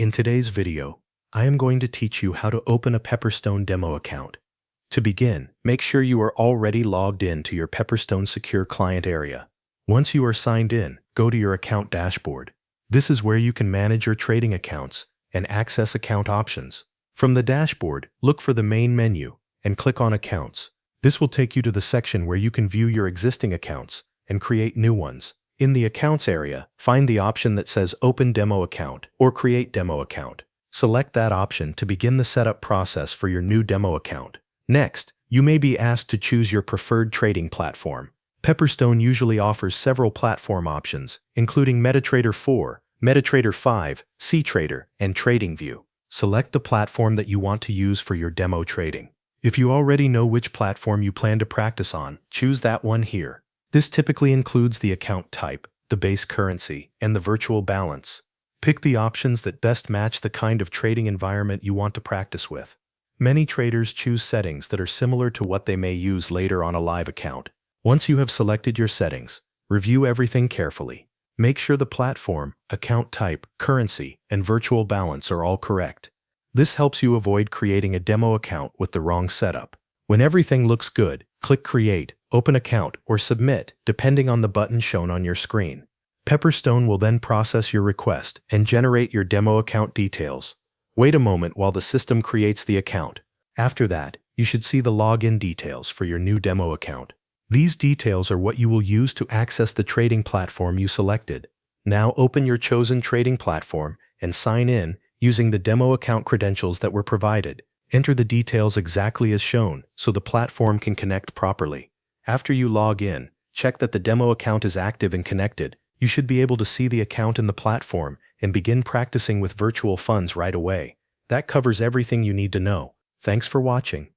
In today's video, I am going to teach you how to open a Pepperstone demo account. To begin, make sure you are already logged in to your Pepperstone Secure Client area. Once you are signed in, go to your account dashboard. This is where you can manage your trading accounts and access account options. From the dashboard, look for the main menu and click on Accounts. This will take you to the section where you can view your existing accounts and create new ones. In the Accounts area, find the option that says Open Demo Account or Create Demo Account. Select that option to begin the setup process for your new demo account. Next, you may be asked to choose your preferred trading platform. Pepperstone usually offers several platform options, including MetaTrader 4, MetaTrader 5, CTrader, and TradingView. Select the platform that you want to use for your demo trading. If you already know which platform you plan to practice on, choose that one here. This typically includes the account type, the base currency, and the virtual balance. Pick the options that best match the kind of trading environment you want to practice with. Many traders choose settings that are similar to what they may use later on a live account. Once you have selected your settings, review everything carefully. Make sure the platform, account type, currency, and virtual balance are all correct. This helps you avoid creating a demo account with the wrong setup. When everything looks good, click Create, Open Account, or Submit, depending on the button shown on your screen. Pepperstone will then process your request and generate your demo account details. Wait a moment while the system creates the account. After that, you should see the login details for your new demo account. These details are what you will use to access the trading platform you selected. Now open your chosen trading platform and sign in using the demo account credentials that were provided. Enter the details exactly as shown so the platform can connect properly. After you log in, check that the demo account is active and connected. You should be able to see the account in the platform and begin practicing with virtual funds right away. That covers everything you need to know. Thanks for watching.